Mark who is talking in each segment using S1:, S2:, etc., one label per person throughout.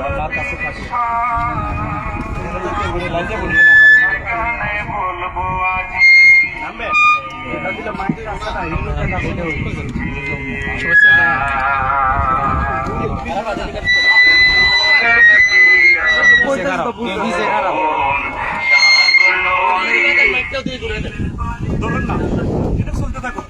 S1: আমার কাছে থাকে বলবো আজ ধরুন না এটা চলতে থাকুন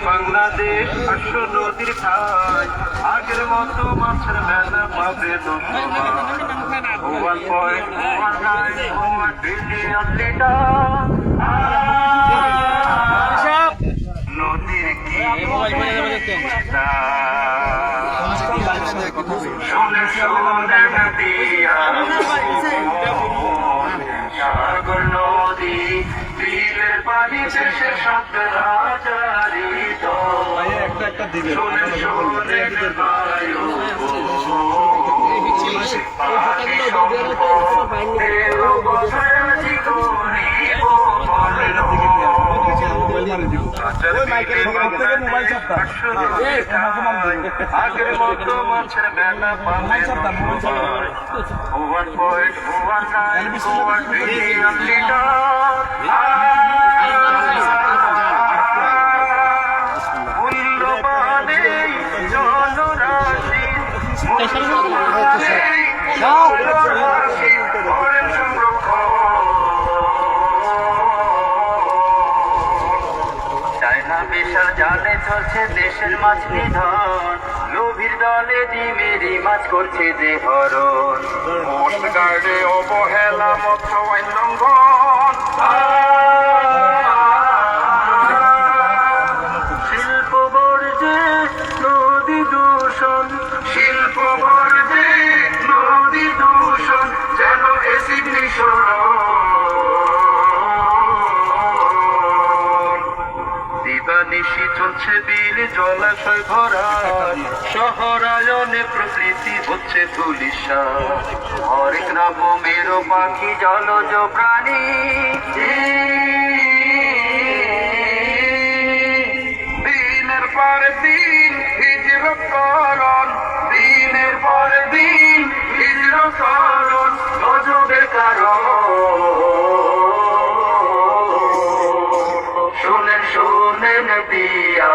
S1: বাংলাদেশ আসো নদীর খায় আগের মতো মাছের মেলা পাবে নদীর কি সাগর নদী বিলের পানি দেশে সাত রাজারি একটা দিবে আগের মতো মাছের মেলা পাবে মূল্যবানে জনরাশি বিশাল জালে চলছে দেশের মাছ নিধন লোভীর দলে ডিমেরি মাছ করছে যে হরণ কোস্ট গার্ডে অবহেলা মৎস্য আইন লঙ্ঘন শিল্প বর্জে নদী দূষণ শিল্প বর্জে নদী দূষণ যেন এসিড নিঃসরণ নিশি চলছে বিল জলাশয় ভরা শহরায়নে প্রকৃতি হচ্ছে ধুলিসাৎ হরেক রকমের পাখি জলজ প্রাণী দিনের পর দিন হিজরত করণ দিনের পর দিন হিজরত করণ গজবের কারণ শোনেন দিয়া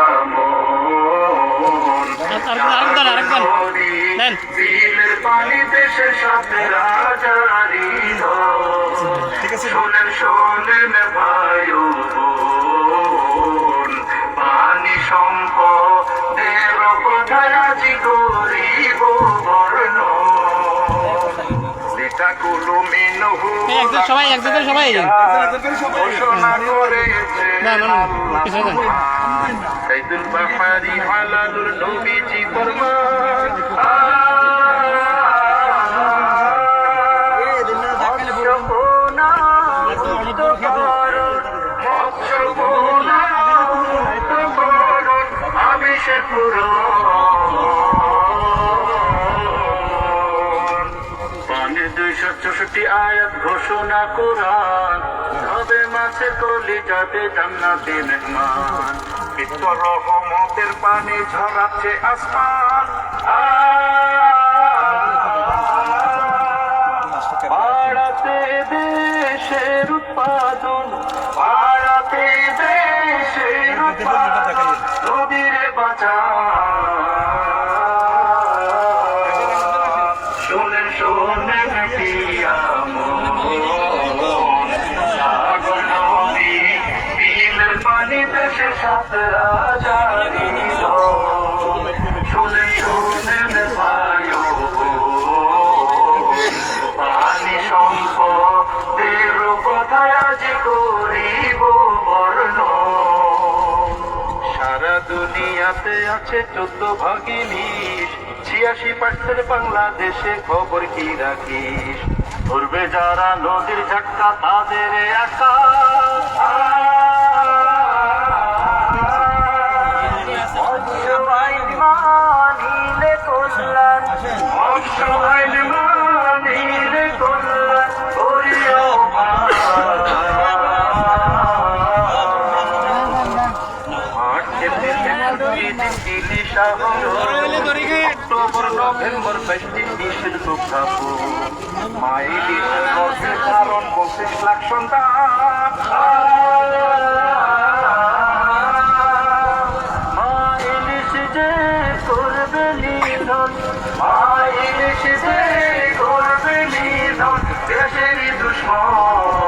S1: বিলের পানি দেশের সাথে রাজারি শোনেন ভাই পানি সম্পদের কোথায় আজি গরিব বর্ণ
S2: সবাই
S1: ঘোষণা করেছে সাইদুল বাহারি হালালুর নবীজি ফরমান আবিষেক পুরো পানির 264 আয়াত ঘোষণা কোরআন হবে মাছের কলি যাবে জান্নাতে মেহমান বিস্তর রহমতের পানি ঝরাচ্ছে আসমান বাড়াতে দেশের উৎপাদন বাড়াতে দেশের উৎপাদন নদীর বাঁচা শোনেন পিয়া বিলের পানি দেশে সাত রাজারি শোনেন ভাই পানি সম্পদের কোথায় আজ করিব বর্ণ সারা দুনিয়াতে আছে 14 ভাগই 86% বাংলাদেশে খবর কি রাখিস ধরবে যারা নদীর ঝটকা তাদের একা ঈদ ইলিশা হলো অক্টোবর নভেম্বর বৃষ্টি নিষেধ দুঃখাপু মা ইলিশের গর্ভে ধারণ 25 লাখ সন্তান মা ইলিশ যে করবে নিধন মা ইলিশ যে করবে নিধন দেশেরই দুশ্মন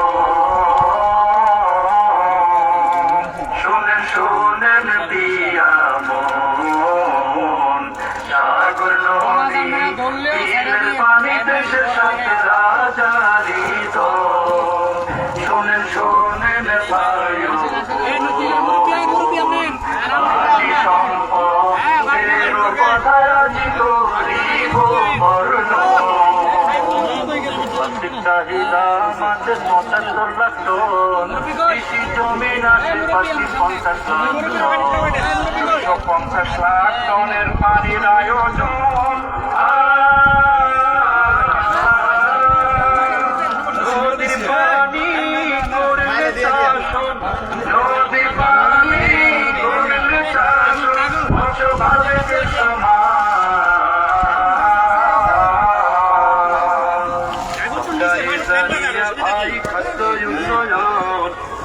S1: শোনেন পিয়া মন সাগর নদী তীরের পানি দেশের সাথে রাজারিত শোনেন বায়ু আদি সম্পদের কথা রাজি করিব বর্ণ চাহিদা মাছের 75 লাখ টন কৃষি জমি আশেপাশে 50 লাখ টন 150 লাখ টনের পানির আয়োজন নদীর পানি করলে শাসন নদীর পানি করলে শাসন ভাবে সমাজ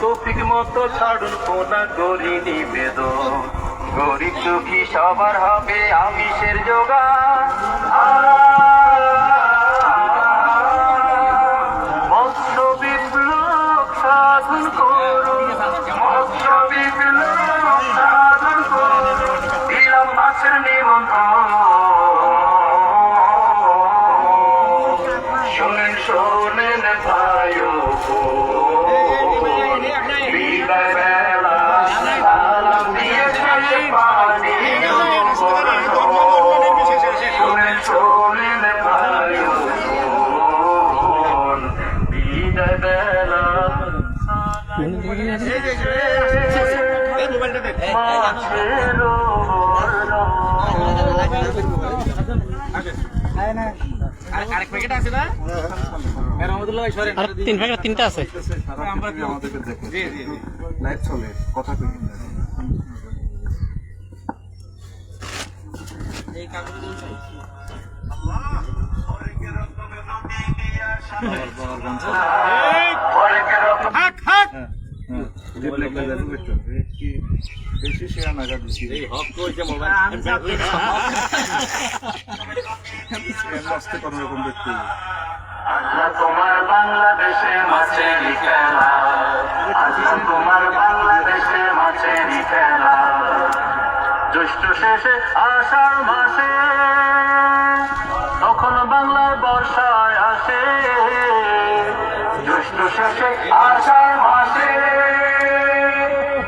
S1: তৌফিক মতো ছাড়ুন কোনা করি নিবেদন গরিব দুঃখী সবার হবে আমিষের জোগান মৎস্য বিপ্লব সাধন করুন মৎস্য বিপ্লব সাধন করুন দিলাম মাছের নিমন্ত্রণ শোনেন ভাইও বিদায় বেলা সালাম দিয়ে শেষে পানি শোনেন ভাইও বিদায় বেলা মাছের
S2: আরেক প্যাকেট আছে না রহমতুল্লাহ ভাই সরেন
S3: আর 3 প্যাকেট 3টা আছে
S2: আমরা আমাদেরকে দেখো জি জি লাইভ চলে কথা কই এই কাগজ বেশি শেয়ার না দিচ্ছি এই হক কইছে মোবাইল মস্ত কোন রকম দেখতে
S1: আল্লাহ তোমার বাংলাদেশে মাছের খেলা আল্লাহ তোমার বাংলাদেশে মাছের খেলা জ্যৈষ্ঠ শেষে আষাঢ় মাসে তখন বাংলার বর্ষায় আসে জ্যৈষ্ঠ শেষে আষাঢ় মাসে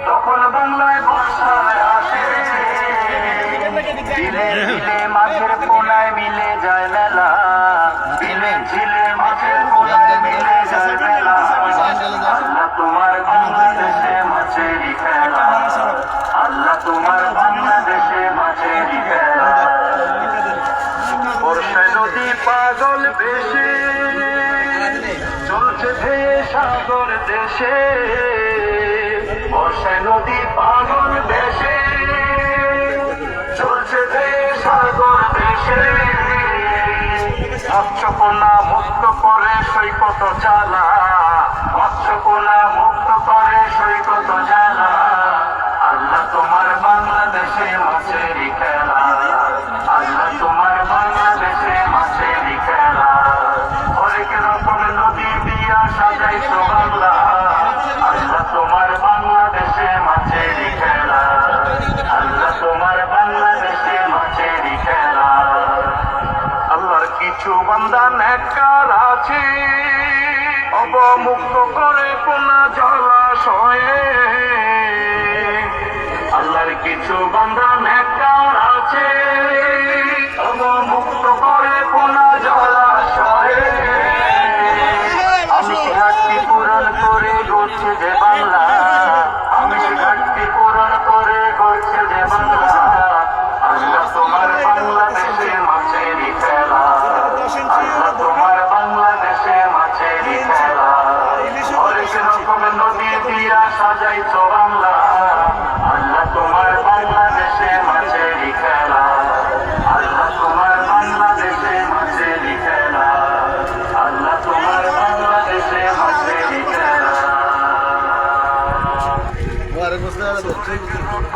S1: তখন বাংলায় বর্ষায় আসে দিলে দিলে মাছের পোনায় মিলে যায় মেলা দিলে ঝিলে মাছের পোনায় মিলে যায় মেলা আল্লাহ তোমার বাংলাদেশে মাছের খেলা আল্লাহ তোমার বাংলাদেশে মাছের খেলা বর্ষায় নদী পাগল বেশে চলছে ধেয়ে সাগর দেশে বর্ষায় নদী পাগল দেশে চলছে ধেয়ে সাগর দেশে মৎস্যকোনা মুক্ত করে সৈকত জ্বালা মৎস্যকোনা মুক্ত করে সৈকত জ্বালা আল্লাহ তোমার বাংলাদেশে মাছের খেলা আল্লাহ তোমার বাংলাদেশে মাছের খেলা হরেক রকম নদী দিয়া সাজাইছো বাংলা আল্লাহ তোমার বাংলাদেশে মাছের খেলা আল্লাহ তোমার বাংলাদেশে মাছের খেলা আল্লাহর কিছু বান্দা নেককার আছে অবমুক্ত করে কোনা জলাশয়ে আল্লাহর কিছু বান্দা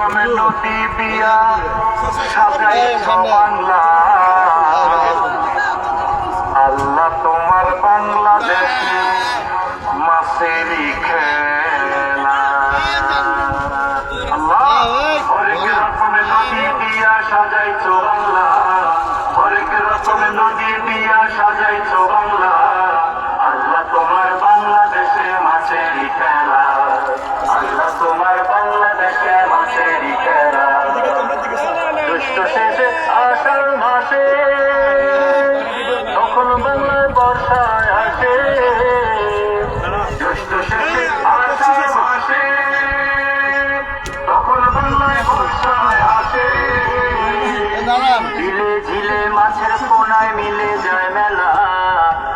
S1: রকমের নদী দিয়া সাজাইছ বাংলা আল্লাহ তোমার বাংলাদেশে মাছেরই খেলা আল্লাহ হরেক রকমের নদী দিয়া সাজাইছ বাংলা হরেক রকমের নদী দিয়া সাজাইছ বাংলা আল্লাহ তোমার বাংলাদেশে মাছেরই খেলা আল্লাহ তোমার বাংলাদেশে মাছেরই খেলা দুষ্ট শেষে আষাঢ় মাসে তখন বাংলায় বর্ষায় আসে দুষ্ট শেষে আষাঢ় মাসে তখন বাংলায় বর্ষায় আসে বিলে ঝিলে মাছের কোনায় মিলে যায় মেলা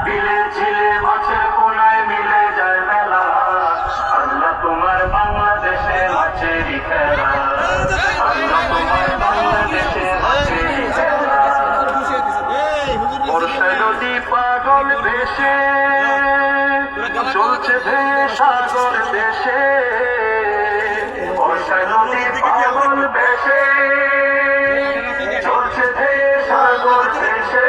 S1: বিলে ঝিলে মাছের কোনায় মিলে যায় মেলা আল্লাহ তোমার বাংলাদেশে মাছেরই খেলা আল্লাহ তোমার বাংলাদেশে মাছেরই খেলা বর্ষায় নদী পাগল দেশে চলছে ধেয়ে সাগর দেশে বর্ষায় নদী পাগল দেশে চলছে ধেয়ে সাগর দেশে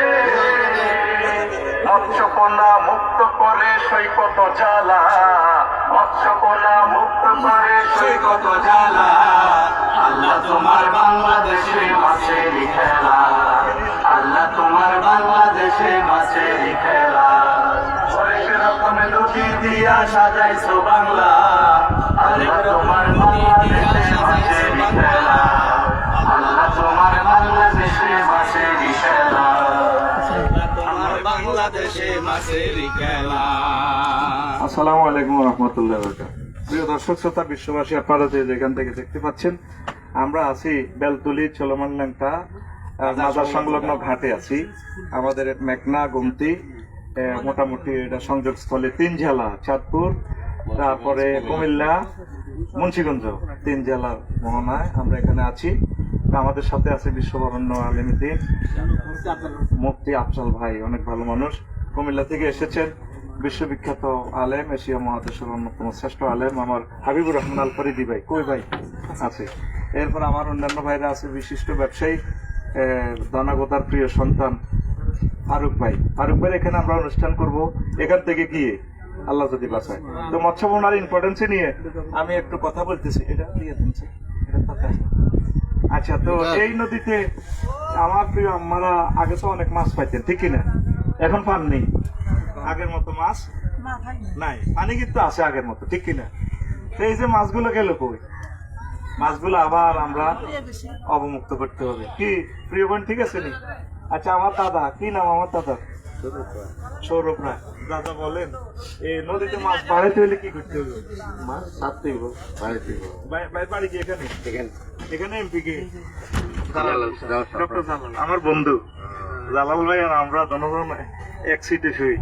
S1: মৎস্যকন্যা মুক্ত করে সৈকত জ্বালা মৎস্যকন্যা মুক্ত করে সৈকত জ্বালা আল্লাহ তোমার বাংলাদেশে মাছেরই খেলা আল্লাহ তোমার বাংলাদেশে মাছেরই খেলা হরেক রকমের নদী দিয়া সাজাইছো বাংলা আল্লাহ তোমার বাংলাদেশে মাছেরই খেলা আল্লাহ তোমার বাংলাদেশে মাছেরই খেলা
S2: বাংলাদেশে মাছেরই খেলা।
S3: আসসালামু আলাইকুম রহমতুল্লাহ। প্রিয় দর্শক শ্রোতা বিশ্ববাসী, আপনারা যে যেখান থেকে দেখতে পাচ্ছেন, আমরা আছি বেলতুলি চলমান ল্যাংটা মাজার সংলগ্ন ঘাটে আছি। আমাদের মেঘনা গুমতি মোটামুটি এটা সংযোগস্থলে 3 জেলা, চাঁদপুর, তারপরে কুমিল্লা, মুন্সিগঞ্জ, 3 জেলার মোহনায় আমরা এখানে আছি। আমাদের সাথে আছে বিশ্ববরণ্য আলেমীদ্দিন মুফতি আফজাল ভাই, অনেক ভালো মানুষ, কুমিল্লা থেকে এসেছেন, বিশ্ববিখ্যাত আলেম, এশিয়া মহাদেশের অন্যতম শ্রেষ্ঠ আলেম আমার হাবিবুর রহমান আল ফরিদি ভাই। কই ভাই আছে। এরপর আমার অন্যান্য ভাইরা আছে, বিশিষ্ট ব্যবসায়ী ধনাগতার প্রিয় সন্তান ফারুক ভাই। ফারুক ভাই এখানে আমরা অনুষ্ঠান করব এখান থেকে গিয়ে, আল্লাহ যদি বাঁচায়। তো মৎস্য বোনার ইম্পর্টেন্স নিয়ে আমি একটু কথা বলতেছি। এটা দিয়ে দিনছে, এটা তো আচ্ছা। তো এই নদীতে আমার প্রিয় আমরা আগে তো অনেক মাছ পাইতেন, ঠিক কিনা? এখন পান নেই, আগের মতো মাছ নাই, পানি কিন্তু আছে আগের মতো, ঠিক কিনা? তো এই যে মাছগুলো গেল কই? মাছগুলো আবার আমরা অবমুক্ত করতে হবে। কি প্রিয় বোন, ঠিক আছে নি? আচ্ছা, আমার দাদা, কি নাম আমার দাদা? সৌরভ রায়। দাদা বলেন, এই নদীতে মাছ বাড়াইতে হলে কি করতে হবে? মাছ ছাড়তে হবে, বাড়াইতে হবে। বাড়ি কি এখানে? এখানে এমপি কে? ডক্টর জালাল, আমার বন্ধু জালাল ভাই আর আমরা জনগণ এক সিটে শুই,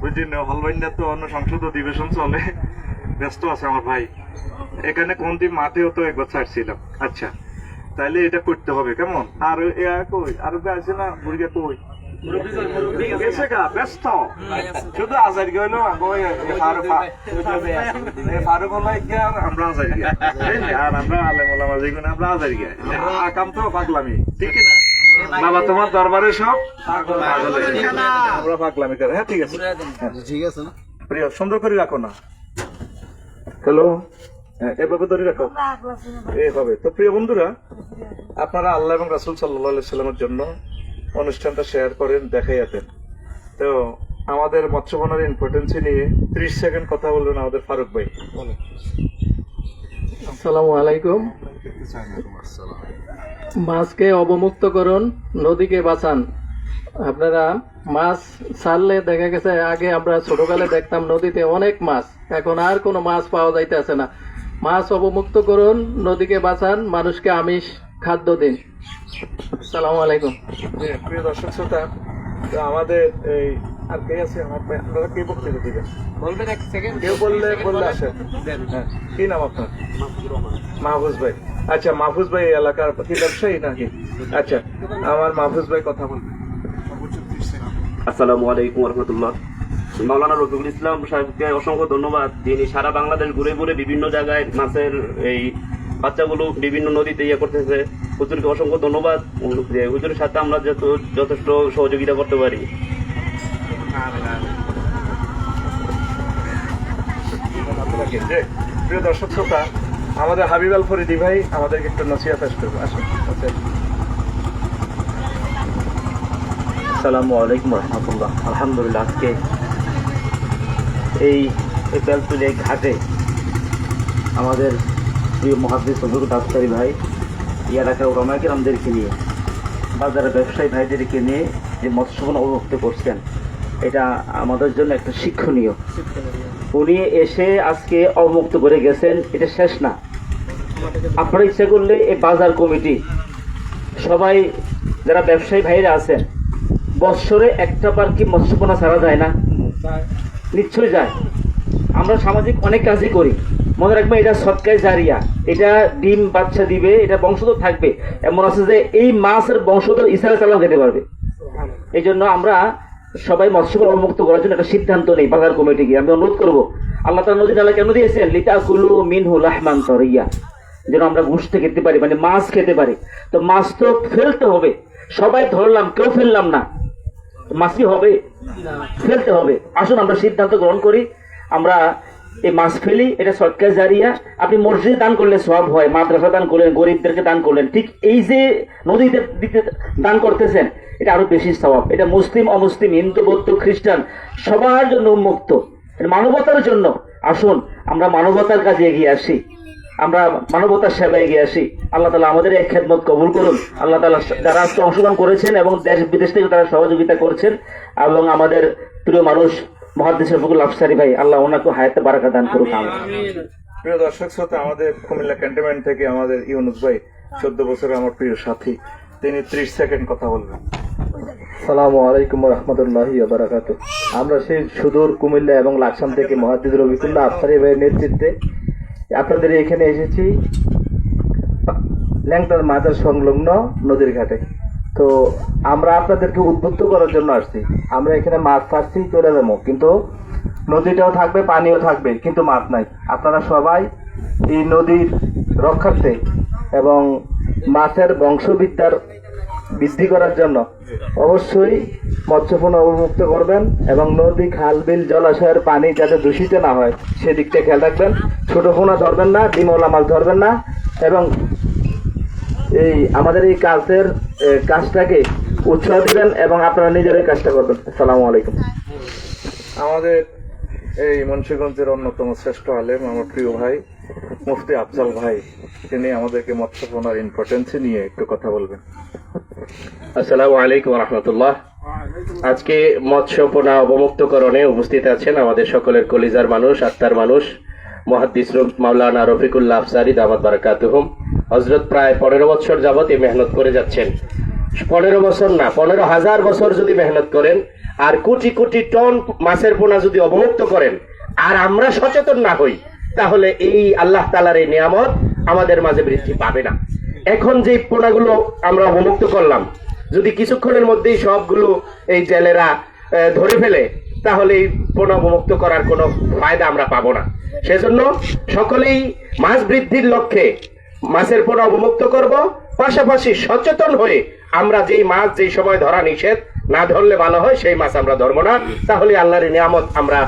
S3: বুঝলেন? হলবাইন্ডার তো অন্য সংসদ অধিবেশন চলে, ব্যস্ত আছে আমার ভাই। এখানে কোন দিন মাঠেও তো একবার ছাড়ছিলাম। আচ্ছা, তাইলে এটা করতে হবে, কেমন? আর কই আরো আছে না? বুড়িয়া কই গেছে গা, ব্যস্ত শুধু আজার গেলো ফারুক হলাই গিয়া আমরা আজার গিয়া, আর আমরা আলেম ওলামা যেগুলো আমরা আজার গিয়া আকাম তো পাগলামি, ঠিক না বাবা? তোমার দরবারে সব আমরা পাগলামি করে। হ্যাঁ, ঠিক আছে, ঠিক আছে। প্রিয় সুন্দর করে রাখো না। হ্যালো, এভাবে ধরে রাখো, এভাবে। তো প্রিয় বন্ধুরা, আপনারা আল্লাহ এবং রাসূল সাল্লাল্লাহু আলাইহি সাল্লামের জন্য অনুষ্ঠানটা শেয়ার করেন, দেখাইয়াতেন। তো আমাদের মৎস্য বোনার ইম্পর্টেন্স নিয়ে 30 সেকেন্ড কথা বলবেন আমাদের ফারুক ভাই।
S4: আসসালামু আলাইকুম। মাছকে অবমুক্ত করুন, নদীকে বাঁচান। আপনারা মাছ ছাড়লে দেখা গেছে, আগে আমরা ছোটকালে দেখতাম নদীতে অনেক মাছ, এখন আর কোনো মাছ পাওয়া যাইতেছে না। মাছ অবমুক্ত করুন, নদীকে বাঁচান, মানুষকে আমিষ খাদ্য দিন। আসসালামু আলাইকুম।
S3: প্রিয় দর্শক শ্রোতা, তো আমাদের এই আর কে আছে? আমার ভাই, আপনারা কে বক্তব্য দিবেন?
S2: বলবেন এক সেকেন্ড,
S3: কেউ বললে আসেন। হ্যাঁ, কি নাম আপনার? মাহফুজ ভাই। আচ্ছা, মাহফুজ ভাই এলাকার কি ব্যবসায়ী নাকি? আচ্ছা, আমার মাহফুজ ভাই কথা বলবেন।
S5: আসসালামু আলাইকুম রহমতুল্লাহ। মাওলানা রফিকুল ইসলাম সাহেবকে অসংখ্য ধন্যবাদ। তিনি সারা বাংলাদেশ ঘুরে ঘুরে বিভিন্ন জায়গায় মাছের এই বাচ্চাগুলো বিভিন্ন নদীতে ইয়ে করতেছে। হুজুরকে অসংখ্য ধন্যবাদ যে হুজুরের সাথে আমরা যথেষ্ট সহযোগিতা করতে পারি।
S3: যে প্রিয় দর্শক শ্রোতা, আমাদের হাবিব আল ফরিদি ভাই আমাদেরকে একটু নসিহত পেশ করবো। আসুন।
S5: আসসালামু আলাইকুম রহমতুল্লাহ। আলহামদুলিল্লাহ, আজকে এই বেলতুলি ঘাটে আমাদের প্রিয় মুহাদ্দিস হুজুর আফসারী ভাই এলাকার ওলামায়ে কেরামদেরকে নিয়ে, বাজারের ব্যবসায়ী ভাইদেরকে নিয়ে যে মৎস্যবন অবমুক্ত করছেন, এটা আমাদের জন্য একটা শিক্ষণীয়। উনি এসে আজকে অবমুক্ত করে গেছেন, এটা শেষ না। আপনারা ইচ্ছা করলে এই বাজার কমিটি সবাই যারা ব্যবসায়ী ভাইরা আছেন, বৎসরে একটা বার কি মৎস্যপনা ছাড়া যায় না? নিশ্চয়ই যায়। আমরা সামাজিক অনেক কাজই করি, মনে রাখবেন এটা সদকায়ে জারিয়া, এটা ডিম বাচ্চা দিবে, এটা বংশধর থাকবে। এমন আছে যে এই মাছের বংশধর ঈসা আলাইহিস সালাম খেতে পারবে। এই জন্য আমরা সবাই মৎস্যপনা অবমুক্ত করার জন্য একটা সিদ্ধান্ত নেই বাজার কমিটিকে। আমি অনুরোধ করবো, আল্লাহ তাআলা নদী নালা কেন দিয়েছেন? লিতাকুলু মিনহু লাহমান তারিয়া, যেন আমরা গোশত খেতে পারি, মানে মাছ খেতে পারি। তো মাছ তো ফেলতে হবে, সবাই ধরলাম, কেউ ফেললাম না, মাছই হবে, ফেলতে হবে। আসুন আমরা সিদ্ধান্ত গ্রহণ করি, আমরা এই মাছ ফেলি, এটা সদকায়ে জারিয়া। আপনি মসজিদে দান করলে সওয়াব হয়, মাদ্রাসা দান করলেন, গরিবদেরকে দান করলেন, ঠিক এই যে নদীতে দিতে দান করতেছেন, এটা আরো বেশি সওয়াব। এটা মুসলিম অমুসলিম, হিন্দু বৌদ্ধ খ্রিস্টান সবার জন্য উন্মুক্ত, মানবতার জন্য। আসুন আমরা মানবতার কাজে এগিয়ে আসি, আমরা মানবতার সেবায় এগিয়ে আসি। আল্লাহ তাআলা আমাদের এই খেদমত কবুল করুন। আল্লাহ তাআলা যারা আজকে অংশগ্রহণ করেছেন এবং দেশ বিদেশ থেকে তারা সহযোগিতা করছেন, এবং আমাদের প্রিয় মানুষ মুহাদ্দিস রফিকুল আফসারী ভাই, আল্লাহ ওনাকে হায়াতে বারাকা দান করুক।
S3: প্রিয় দর্শক শ্রোতা, আমাদের কুমিল্লা ক্যান্টনমেন্ট থেকে আমাদের ইউনুস ভাই 14 বছরের আমার প্রিয় সাথী, তিনি 30 সেকেন্ড কথা বলবেন।
S4: আসসালামু আলাইকুম রহমতুল্লাহি ওয়া বারাকাতুহু। আমরা সেই সুদূর কুমিল্লা এবং লাকসাম থেকে মুহাদ্দিস রফিকুল্লাহ আফসারী ভাইয়ের নেতৃত্বে আপনাদের এখানে এসেছি, ল্যাংটার মাজার সংলগ্ন নদীর ঘাটে। তো আমরা আপনাদেরকে উদ্বুদ্ধ করার জন্য আসছি। আমরা এখানে মাছ ছাড়ছি, চলে যাবো, কিন্তু নদীটাও থাকবে, পানিও থাকবে, কিন্তু মাছ নাই। আপনারা সবাই এই নদীর রক্ষার্থে এবং মাছের বংশবিদ্যার বৃদ্ধি করার জন্য অবশ্যই মৎস্যপণ্য অবমুক্ত করবেন, এবং নদী, খাল, বিল, জলাশয়ের পানি যাতে দূষিত না হয় সেদিকটা খেয়াল রাখবেন। ছোট পোনা ধরবেন না, ডিমওয়ালা মাছ ধরবেন না, এবং এই আমাদের এই কাজটাকে উৎসাহ দিবেন এবং আপনারা নিজেরাই কাজটা করবেন। আসসালামু আলাইকুম।
S3: আমাদের এই মুন্সিগঞ্জের অন্যতম শ্রেষ্ঠ আলেম, আমার প্রিয় ভাই মুফতি আফজাল ভাই, তিনি আমাদেরকে মৎস্যপনার ইম্পর্টেন্সি নিয়ে একটু কথা বলবেন।
S6: আসসালামু আলাইকুম রহমতুল্লাহ। আজকে মৎস্যপনা অবমুক্তকরণে উপস্থিত আছেন আমাদের সকলের কলিজার মানুষ, আত্মার মানুষ, মুহাদ্দিস মাওলানা রফিকুল্লাহ আফসারী দামাত বারাকাতুহুম। হযরত প্রায় 15 বছর যাবত এই মেহনত করে যাচ্ছেন। 15 বছর না, 15,000 বছর যদি মেহনত করেন, আর কোটি কোটি টন মাছের পোনা যদি অবমুক্ত করেন, আর আমরা সচেতন না হই, তাহলে এই আল্লাহ তাআলার এই নিয়ামত আমাদের মাঝে বৃদ্ধি পাবে না। এখন যে পোনাগুলো আমরা অবমুক্ত করলাম, যদি কিছুক্ষণের মধ্যেই সবগুলো এই জেলেরা ধরে ফেলে, তাহলে এই পোনা অবমুক্ত করার কোনো ফায়দা আমরা পাবো না। সেজন্য সকলেই মাছ বৃদ্ধির লক্ষ্যে মাছের পোনা অবমুক্ত করব, পাশাপাশি সচেতন হয়ে আমরা যেই মাছ যেই সময় ধরা নিষেধ, না ধরলে ভালো হয়, সেই মাছ আমরা ধরবো না। তাহলে আল্লাহর নিয়ামত আমরা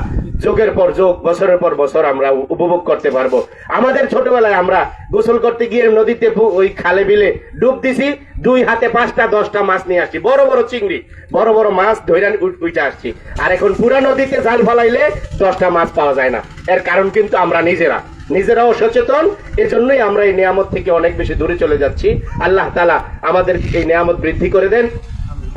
S6: যুগের পর যুগ, বছরের পর বছর আমরা উপভোগ করতে পারবো। আমাদের ছোটবেলায় আমরা গোসল করতে গিয়ে নদীতে ওই খালে বিলে ডুব দিছি, 2 হাতে 5টা 10টা মাছ নিয়ে আসছি, বড় বড় চিংড়ি, বড় বড় মাছ ধরে উঠে আসছি। আর এখন পুরা নদীতে জাল ফলাইলে 10টা মাছ পাওয়া যায় না। এর কারণ কিন্তু আমরা নিজেরাও সচেতন, এজন্যই আমরা এই নিয়ামত থেকে অনেক বেশি দূরে চলে যাচ্ছি। আল্লাহ তাআলা আমাদের এই নিয়ামত বৃদ্ধি করে দেন।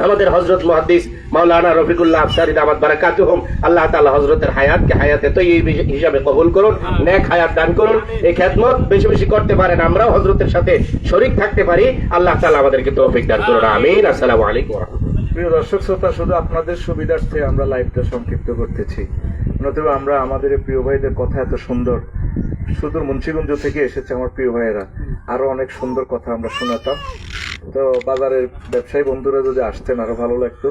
S6: আমাদের হযরত মুহাদ্দিস মাওলানা রফিকুল্লাহ আফসারী দামাত বারাকাতুহুম, আল্লাহ তাআলা হযরতের হায়াতকে হায়াতে তৈয়ব হিসাবে কবুল করুন, নেক হায়াত দান করুন। এই খেদমত বেশি বেশি করতে পারেন, আমরাও হযরতের সাথে শরীক থাকতে পারি। আল্লাহ তাআলা আমাদেরকে তৌফিক দান করুন, আমিন। আসসালামু আলাইকুম।
S3: প্রিয় দর্শক শ্রোতা, শুধু আপনাদের সুবিধার্থে আমরা লাইভটা সংক্ষিপ্ত করতেছি, নতুবা আমরা আমাদের প্রিয় ভাইদের কথা এত সুন্দর, সুদূর মুন্সিগঞ্জ থেকে এসেছে আমার প্রিয় ভাইয়েরা, আরো অনেক সুন্দর কথা আমরা শোনাতাম। তো বাজারের ব্যবসায়ী বন্ধুরা যদি আসতেন আরো ভালো লাগতো।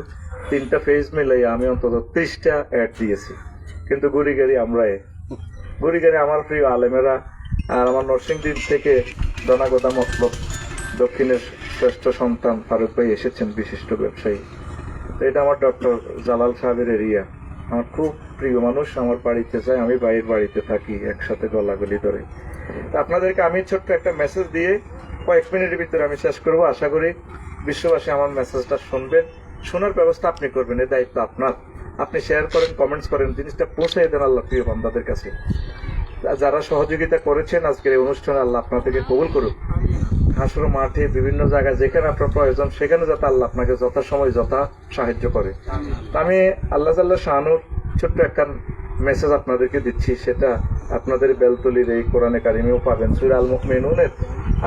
S3: 3টা পেজ মিলাই আমি অন্তত 30টা অ্যাড দিয়েছি, কিন্তু গুড়িগাড়ি আমার প্রিয় আলেমেরা আর আমার নরসিংদী থেকে দনাগোদা মতলব দক্ষিণের শ্রেষ্ঠ সন্তান ফারুক ভাই এসেছেন, বিশিষ্ট ব্যবসায়ী। তো এটা আমার ডক্টর জালাল সাহেবের এরিয়া। আমার খুব প্রিয় মানুষ, আমার বাড়িতে যায়, আমি ভাইয়ের বাড়িতে থাকি, একসাথে গলাগলি ধরে। তো আপনাদেরকে আমি ছোট্ট একটা মেসেজ দিয়ে কয়েক মিনিটের ভিতরে আমি শেষ করবো। আশা করি বিশ্ববাসী আমার মেসেজটা শুনবেন, শোনার ব্যবস্থা আপনি করবেন, এই দায়িত্ব আপনার। আপনি শেয়ার করেন, কমেন্টস করেন, জিনিসটা পৌঁছে দেন আল্লাহ প্রিয় বান্দাদের কাছে। যারা সহযোগিতা করেছেন আজকের এই অনুষ্ঠানে, আল্লাহ আপনাদেরকে কবুল করুক। হাসর মাঠে বিভিন্ন জায়গায় যেখানে আপনার প্রয়োজন সেখানে যাতে আল্লাহ আপনাকে যথাসময় যথা সাহায্য করে। আমি আল্লাহ শাহানুর ছোট্ট একটা মেসেজ আপনাদেরকে দিচ্ছি, সেটা আপনাদের বেলতলির এই কোরআনে কারিমেও পাবেন। সূরা আল মুমিনুনের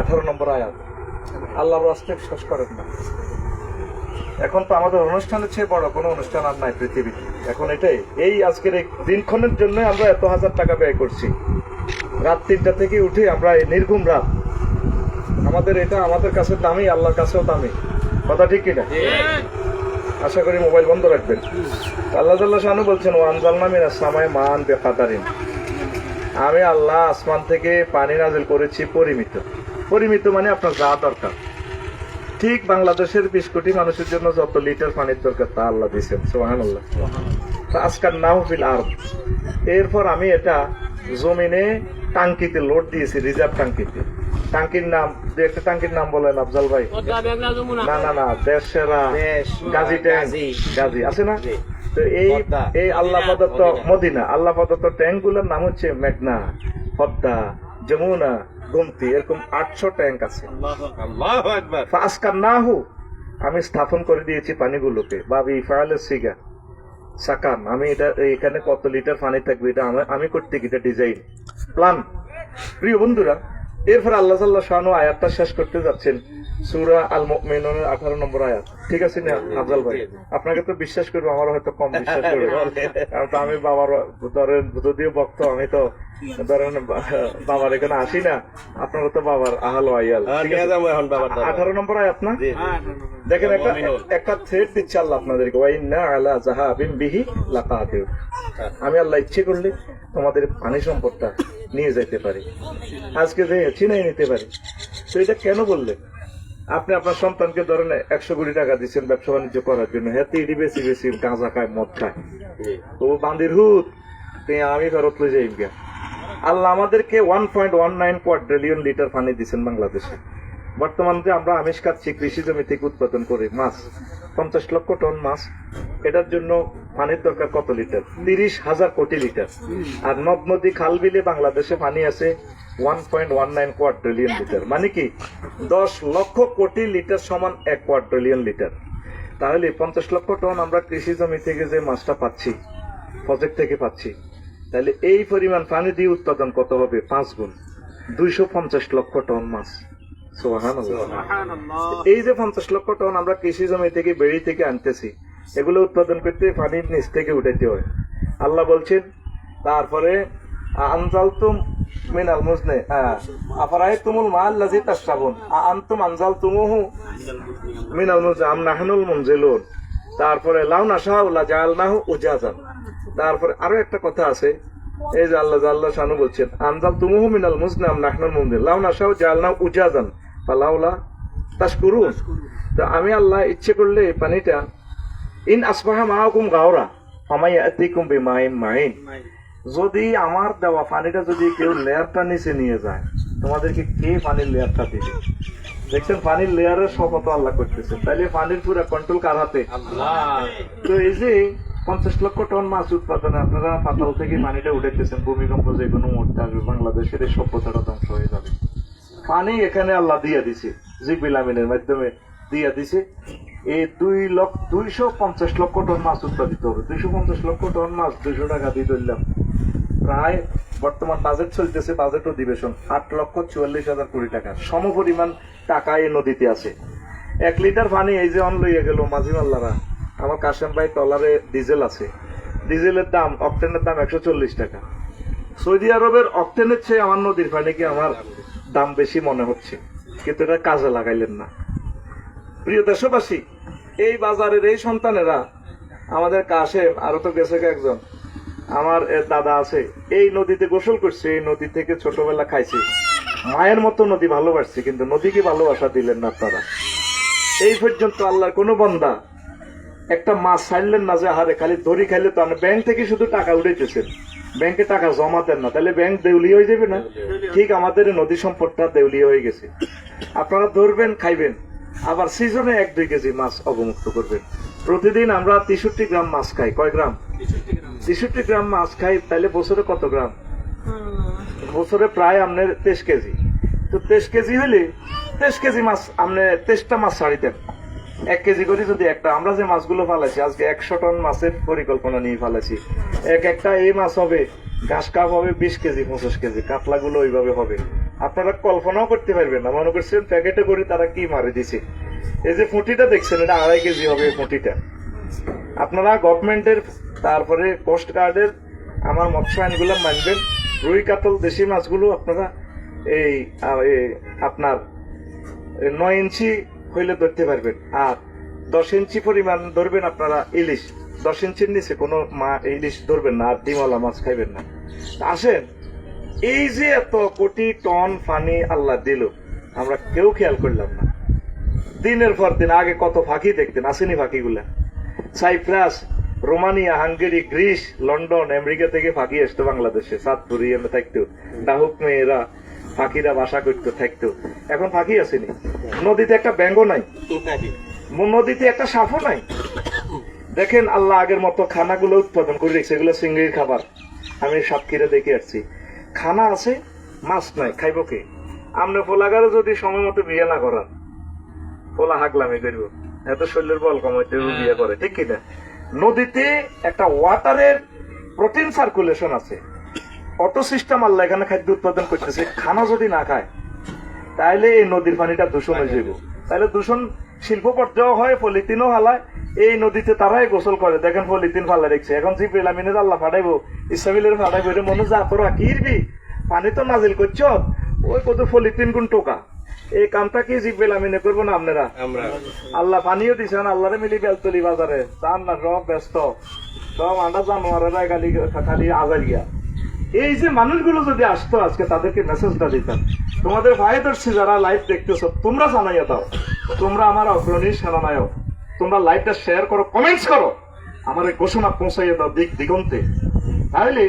S3: 18 নম্বর আয়াত। আল্লাহর রাস্তে শেষ করেন না। এখন তো আমাদের অনুষ্ঠানের চেয়ে বড় কোনো অনুষ্ঠান আর নাই পৃথিবীতে। এখন এটাই, এই আজকের এই দিনক্ষণের জন্য আমরা এত হাজার টাকা ব্যয় করছি। রাত 3টা থেকে উঠে আমরা এই নির্ঘুম রাত, আমাদের এটা আমাদের কাছে দামি, আল্লাহর কাছেও দামি। কথা ঠিক কিনা? আশা করি মোবাইল বন্ধ রাখবেন। আল্লাহ শানু বলছেন, ওয়ানজালনা মিনাস সামাই মান বিকাদারিন, আমি আল্লাহ আসমান থেকে পানি নাজিল করেছি পরিমিত। পরিমিত মানে আপনার যা দরকার। ঠিক বাংলাদেশের 20 কোটি মানুষের জন্য যত লিটার পানির দরকার তা আল্লাহ দিয়েছেন। সুবহানাল্লাহ। আজকাল নাহু ফিল আরদ, এরপর আমি এটা জমিনে টাঙ্কিতে লোড দিয়েছি, রিজার্ভ টাঙ্কিতে। টাঙ্কির নাম, দু একটা টাঙ্কির নাম বলেন আফজাল ভাই। না না না, দেশ সেরা গাজী ট্যাঙ্ক, গাজী আছে না? তো এই আল্লাহ প্রদত্ত মদিনা আল্লাহ প্রদত্ত ট্যাঙ্ক গুলোর নাম হচ্ছে মেঘনা, পদ্মা, যমুনা, গোমতী, এরকম 800 ট্যাঙ্ক আছে। আজকাল নাহু, আমি স্থাপন করে দিয়েছি পানিগুলোকে। বাবি ফায়ালের সিগা সাকান, আমি এটা এখানে কত লিটার পানি থাকবে এটা আমি করতে গিয়ে ডিজাইন প্ল্যান। প্রিয় বন্ধুরা, এরপর আল্লাহ শানু আয়াতটা শেষ করতে যাচ্ছেন, সূরা আল মুমিনুনের 18 নম্বর আয়াত। ঠিক আছে না আফজাল ভাই? আপনাকে তো বিশ্বাস করবো, আমার হয়তো কম বিশ্বাস করবে, কারণ তো আমি বাবার ধরেন যদিও ভক্ত, আমি তো ধরেন বাবার এখানে আসি না। আপনারা তো বাবার আহাল আয়াল। 18 নম্বর আয়াত না? দেখেন একটা থ্রেড দিচ্ছে আল্লাহ আপনাদেরকে, ওয়াইন্না আলা যাহাবিন বিহি লাকাদির, আমি আল্লাহ ইচ্ছে করলে তোমাদের পানি সম্পদটা নিয়ে যেতে পারি, আজকে যে ছিনাই নিতে পারি। তো এটা কেন বললেন? আপনি আপনার সন্তানকে ধরেন 100 কোটি টাকা দিচ্ছেন ব্যবসা বাণিজ্য করার জন্য, হ্যাঁ ইডি বেশি বেশি গাঁজা খায়, মদ খায়, তো বান্দির হুত আমি ফেরত লই যাই গা। আল্লাহ আমাদেরকে 1.19 কোয়াড্রিলিয়ন লিটার পানি দিচ্ছেন বাংলাদেশে। বর্তমানে যে আমরা আমিষ খাচ্ছি কৃষি জমি থেকে উৎপাদন করে মাছ, 50 লক্ষ টন মাছ, এটার জন্য পানির দরকার কত লিটার? 30,000 কোটি লিটার। আর নদ নদী খাল বিলে বাংলাদেশে পানি আছে 1.19 কোয়াড্রিলিয়ন লিটার, মানে কি 10 লক্ষ কোটি লিটার সমান 1 কোয়াড্রিলিয়ন লিটার। তাহলে 50 লক্ষ টন আমরা কৃষি জমি থেকে যে মাছটা পাচ্ছি, প্রজেক্ট থেকে পাচ্ছি, তাহলে এই পরিমাণ পানি দিয়ে উৎপাদন কত হবে? 5 গুণ, 250 লক্ষ টন মাছ। এই যে 50 লক্ষ টন আমরা কৃষি জমি থেকে বেড়ি থেকে আনতেছি, এগুলো উৎপাদন করতে পানির নিচ থেকে উঠাইতে হয়। আল্লাহ বলছেন তারপরে আনজালতুম মিনাল মুজনে আফরাইতুমুল মা আল্লাযী তাশরাবুন আনতুম আনজালতুমুহু মিনাল মুজনে আম নাহনুল মুনজিলুন। তারপরে লাউ নাশাউ লাজালনাহু উজাজান। তারপরে আরো একটা কথা আছে, এই যে আল্লাহ শানু বলছেন আনজালতুমুহু মিনাল মুজনে আম নাহনুল মুনজিলুন লাউ নাশাউ জালনাহু উজাজান ফালাউলা তাশকুরুন। তো আমি আল্লাহ ইচ্ছে করলে এই পানিটা ইন আসবাহা মাআকুম গাওরা ফামাইয়াতিকুম বিমাইন মাইন, যদি আমার দেওয়া পানিটা যদি কেউ লেয়ারটা নিচে নিয়ে যায়, তোমাদেরকে কে পানির লেয়ারটা দিবে? দেখছেন পানির লেয়ারের শপথ আল্লাহ করতেছে, তাইলে পানির পুরো কন্ট্রোল কার হাতে? তো এই যে 50 লক্ষ টন মাছ উৎপাদনে আপনারা পাতাল থেকে পানিটা উঠাইতেছেন, ভূমিকম্প যে কোনো মুহূর্তে আসবে, বাংলাদেশের এই সভ্যতাটা ধ্বংস হয়ে যাবে। পানি এখানে আল্লাহ দিয়া দিছে, জিবরিল আমিনের মাধ্যমে দিয়া দিছে। এই 250 লক্ষ টন মাছ উৎপাদিত হবে। 250 লক্ষ টন মাছ 200 টাকা দিয়ে ধরলাম, প্রায় বর্তমান বাজেট চলতেছে, বাজেট অধিবেশন 8,44,000 কোটি টাকা, সমপরিমাণ টাকা এই নদীতে আছে। 1 লিটার পানি এই যে অন লইয়া গেল মাঝিমাল্লারা, আমার কাশেম ভাই টলারে ডিজেল আছে, ডিজেলের দাম অক্টেনের দাম 140 টাকা। সৌদি আরবের অক্টেনের চেয়ে আমার নদীর পানি কি আমার দাম বেশি মনে হচ্ছে, কিন্তু এটা কাজে লাগাইলেন না। প্রিয় দেশবাসী, এই বাজারের এই সন্তানেরা আমাদের কাশেম, আরো তো গেছে একজন আমার দাদা আছে, এই নদীতে গোসল করছে, এই নদী থেকে ছোটবেলা খাইছে, মায়ের মতো নদী ভালোবাসছি, কিন্তু নদীকে ভালোবাসা দিলেন না আপনারা। এই পর্যন্ত আল্লাহর কোন বান্দা একটা মাছ ছাড়লেন না যে হারে খালি দড়ি খাইলে তো আপনি ব্যাংক থেকে শুধু টাকা উড়াইতেছেন, ব্যাংকে টাকা জমা দেন না, তাহলে ব্যাংক দেউলিয়া হয়ে যাবে না? ঠিক আমাদের এই নদী সম্পদটা দেউলিয়া হয়ে গেছে। আপনারা ধরবেন, খাইবেন, আবার সিজনে 1-2 কেজি মাছ অবমুক্ত করবেন। প্রতিদিন আমরা 63 গ্রাম মাছ খাই। কয় গ্রাম? 63 গ্রাম মাছ খাই, তাহলে বছরে কত গ্রাম? বছরে প্রায় আপনার 23 কেজি। তো 23 কেজি হলে 23 কেজি মাছ আপনি 23টা মাছ ছাড়ি দেন, 1 কেজি করে যদি একটা, আমরা যে মাছগুলো ফালাইছি আজকে 100 টন মাছের পরিকল্পনা নিয়ে ফালাইছি, একটা এই মাছ হবে, ঘাস কাপ হবে 20 কেজি 25 কেজি, কাতলা গুলো ওইভাবে হবে। আপনারা কল্পনাও করতে পারবেন না। মনে করছেন প্যাকেটে করে তারা কি মারে দিছে। এই যে ফুটিটা দেখছেন, এটা 2.5 কেজি হবে ফুটিটা। আপনারা গভর্নমেন্টের, তারপরে কোস্ট গার্ডের আমার মৎস্য আইনগুলো মানবেন। রুই কাতল দেশি মাছগুলো আপনারা এই আপনার 9 ইঞ্চি হইলে ধরতে পারবেন, আর 10 ইঞ্চি পরিমাণ ধরবেন আপনারা ইলিশ। 10 ইঞ্চির নিচে কোনো ইলিশ ধরবেন না, আর ডিমওয়ালা মাছ খাইবেন না। আসেন, এই যে এত কোটি টন পানি আল্লাহ দিল, আমরা কেউ খেয়াল করলাম না। দিনের পর দিন আগে কত ফাঁকি দেখতেন, আসেনি ফাঁকিগুলা? Cyprus, Romania, Hungary, Greece, London, America থেকে ফাঁকি আসতো বাংলাদেশে, চাঁদপুরি এমনি থাকতো, ডাহুক মেয়েরা ফাঁকিরা বাসা করতো, থাকতো। এখন ফাঁকি আসেনি। নদীতে একটা ব্যাঙ্গ নাই, নদীতে একটা সাপও নাই। দেখেন আল্লাহ আগের মতো খানাগুলো উৎপাদন করে রেখেছে, এগুলো চিংড়ির খাবার। আমি সাতক্ষীরা দেখে আসছি, খানা আছে, মাছ নাই, খাইব কে? আমরা পোলাগারে যদি সময় মতো বিয়ে না করান, পোলা হাগলামি করব, এত শরীরের বল কমাইতে বিয়ে করে, ঠিক কিনা? নদীতে একটা ওয়াটারের প্রোটিন সার্কুলেশন আছে, অটো সিস্টেম আল্লাহ এখানে খাদ্য উৎপাদন করতেছে। খানা যদি না খায় তাহলে এই নদীর পানিটা দূষণ হয়ে যাবে। তাহলে দূষণ শিল্প পর্যায়ে হয়, পলিথিনও হালায়। এই নদীতে তারাই গোসল করে, দেখেন পলিথিন ফালা রেখছে। এখন জিব্রাইল আমিনের আল্লাহ ফাটাইবো, ইসরাফিলের ফাটাইবো, এটা মনে যা তোরা কিরবি, পানি তো নাজিল করছ, ওই কত পলিথিন গুণ টোকা। এই কামটা কি জিব্রাইল আমিনে করবো না আপনারা? আল্লাহ পানিও দিছেন, আল্লাহরে মিলি বেলতলি বাজারে চান না, সব ব্যস্ত, সব আন্ডা জানোয়ারেরা খালি আজারিয়া। এই যে মানুষগুলো যদি আসতো আজকে, তাদেরকে মেসেজটা দিতাম, তোমাদের ভাই ধরছি যারা লাইভ দেখতেছো, তোমরা জানাইয়া দাও, তোমরা আমার অগ্রণী সেনানায়ক, তোমরা লাইভটা শেয়ার করো, কমেন্টস করো, আমার এই ঘোষণা পৌঁছাইয়া দাও দিক দিগন্তে। তাহলে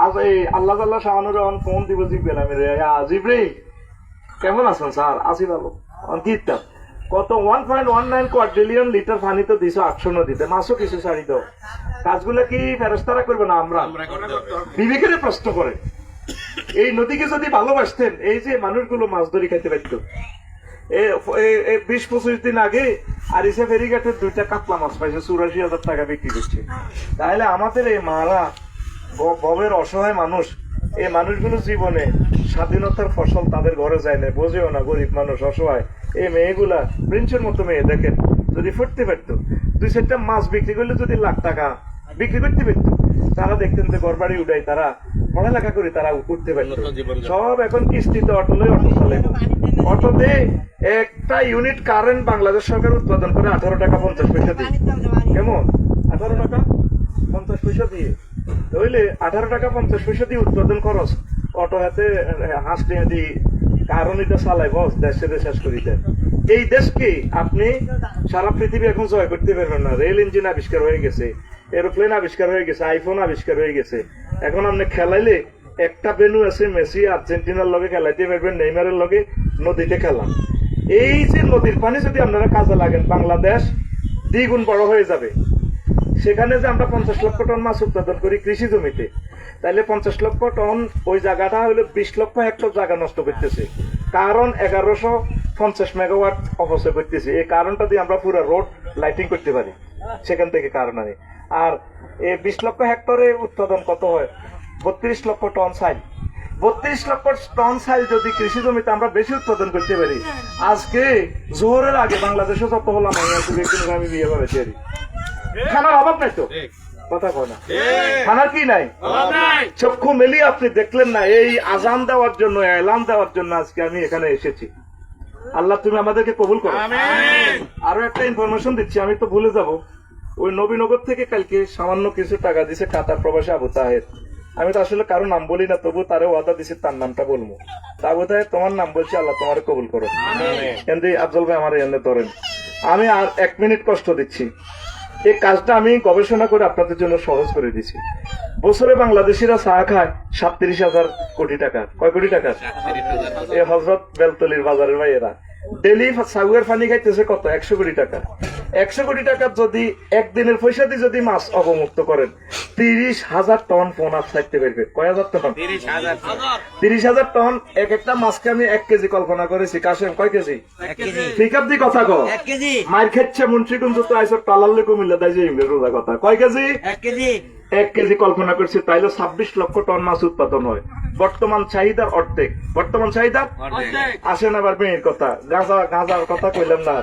S3: আজ এই আল্লাহ আল্লাহ শাহানুর রহমান ফোন দিব জিব্রাইল আমিরে, জিব্রাইল কেমন আছেন স্যার? আসি ভালো। অঙ্কিতা কত 1.19 কোয়াড্রিলিয়ন লিটার পানি তো দিছো 800 নদীতে, মাছও কিছু ছাড়ি দাও। কাজগুলো কি ফেরেশতারা করবে না আমরা? বিবেকের প্রশ্ন করে। এই নদীকে যদি ভালোবাসতেন, এই যে মানুষগুলো মাছ ধরে খাইতে পারতো। 20-25 দিন আগে আরিসা ফেরিঘাটের 2টা কাতলা মাছ পাইছে, 84,000 টাকা বিক্রি করছে। তাহলে আমাদের এই মারা ববের অসহায় মানুষ, এই মানুষগুলো জীবনে স্বাধীনতার ফসল তাদের ঘরে যায় না, বোঝেও না, গরিব মানুষ, অসহায়। এই মেয়েগুলা প্রিন্সের মতো মেয়ে, দেখেন যদি ফুটতে পারতো, 2-4টা মাছ বিক্রি করলে যদি লাখ টাকা বিক্রি করতে পারতো, তারা দেখতেন যে ঘর বাড়ি উঠাই, তারা পড়ালেখা করে তারা উঠতে পারতো। সব এখন কিস্তিতে অটো চলে। অটোতে একটা ইউনিট কারেন্ট বাংলাদেশ সরকার উৎপাদন করে 18 টাকা 50 পয়সা দিয়ে। কেমন? 18 টাকা 50 পয়সা দিয়ে, তাহলে 18 টাকা 50 পয়সা দিয়ে উৎপাদন খরচ, অটো হাতে হাসতে দিয়ে কারণ এটা চালাই বস, দেশে শেষ করি দেন। এই দেশকে আপনি সারা পৃথিবী এখন জয় করতে পারবেন না। রেল ইঞ্জিন আবিষ্কার হয়ে গেছে, এরোপ্লেন আবিষ্কার হয়ে গেছে, আইফোন আবিষ্কার হয়ে গেছে। এখন আপনি খেলাইলে একটা বেনু আছে, মেসি আর্জেন্টিনার লগে খেলাইতে পারবেন, নেইমারের লগে নদীতে খেলা। এই যে নদীর পানি যদি আপনারা কাজে লাগেন, বাংলাদেশ দ্বিগুণ বড় হয়ে যাবে। সেখানে যে আমরা 50 লক্ষ টন মাছ উৎপাদন করি কৃষি জমিতে, তাহলে 50 লক্ষ টন ওই জায়গাটা হলো 20 লক্ষ হেক্টর জায়গা নষ্ট করতেছে। কারণ 1150 মেগাওয়াট অপচয় করতেছে। এই কারণটা দিয়ে আমরা পুরো রোড লাইটিং করতে পারি, সেখান থেকে কারণ আনি। আর এই 20 লক্ষ হেক্টরে উৎপাদন কত হয়? 32 লক্ষ টন চাইল। 32 লক্ষ টন চাইল যদি কৃষি জমিতে আমরা বেশি উৎপাদন করতে পারি, আজকে জোহরের আগে বাংলাদেশে যত হলাম আমি বিয়ে করেছি। খানার অভাব নাই তো, কথা কয় না, খানার কি নাই? চক্ষু মেলিয়ে আপনি দেখলেন না, এই আজান দেওয়ার জন্য, এলান দেওয়ার জন্য আজকে আমি এখানে এসেছি। আল্লাহ তুমি আমাদেরকে কবুল করো। আরো একটা ইনফরমেশন দিচ্ছি, আমি তো ভুলে যাব। ওই নবীনগর থেকে কালকে সামান্য কিছু টাকা দিছে কাতার প্রবাসী আবু তাহের, আমি তো আসলে কারো নাম বলি না, তবু তারে ওয়াদা দিছি তার নামটা বলবো। তা বোধহয় তোমার নাম বলছি, আল্লাহ তোমার কবুল করো। কিন্তু আফজল ভাই আমার এনে ধরেন, আমি আর 1 মিনিট কষ্ট দিচ্ছি। এই কাজটা আমি গবেষণা করে আপনাদের জন্য সহজ করে দিছি। বছরে বাংলাদেশিরা চা খায় 37,000 কোটি টাকা। কয় কোটি টাকা? এই হজরত বেলতলির বাজারের ভাইয়েরা ডেলি সাগুয়ের পানি খাইতেছে কত? 100 কোটি টাকা। 100 কোটি টাকা যদি একদিনের পয়সা দিয়ে যদি মাছ অবমুক্ত করেন, 30,000 টন ফোন আপ ছাড়তে পারবে। কয় হাজার টন? 30,000 টন। এক একটা মাছকে আমি 1 কেজি কল্পনা করেছি। কাশেম কয় কেজি? ঠিক আপনি কথা কো। মার খেচ্ছে মুন্সিগঞ্জ তো আইসো টালাল্লে কুমিল্লা দাই যে ইমরে রোজা কথা। কয় কেজি? 1 কেজি কল্পনা করছি, তাইলে 26 লক্ষ টন মাছ উৎপাদন হয়। বর্তমান চাহিদার অর্ধেক। বর্তমান চাহিদা আসেন। আবার বিড়ির কথা, গাঁজার কথা কইলাম না।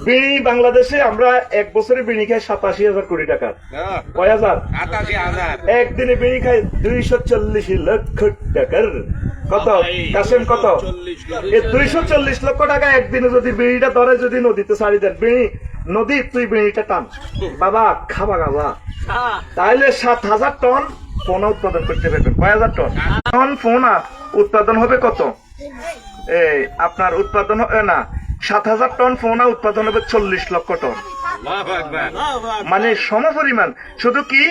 S3: বিড়ি বাংলাদেশে আমরা 1 বছরে বিড়ি খাই 87,000 কোটি টাকা। কয় হাজার? একদিনে বিড়ি খাই 240 লক্ষ টাকার। কত কাশেম? কত? এই 240 লক্ষ টাকা একদিনে যদি বিড়িটা ধরে যদি নদীতে ছাড়ি দেন, বিড়ি নদী তুই বিড়িটা টান বাবা, খাবা গাঁজা, তাহলে 7,000 টন পোনা উৎপাদন করতে পারবেন। কয় হাজার টন পোনা উৎপাদন হবে? কত? এই আপনার উৎপাদন না, 7,000 টন পোনা উৎপাদন হবে 40 লক্ষ টন। মানে সম পরিমাণ। শুধু কি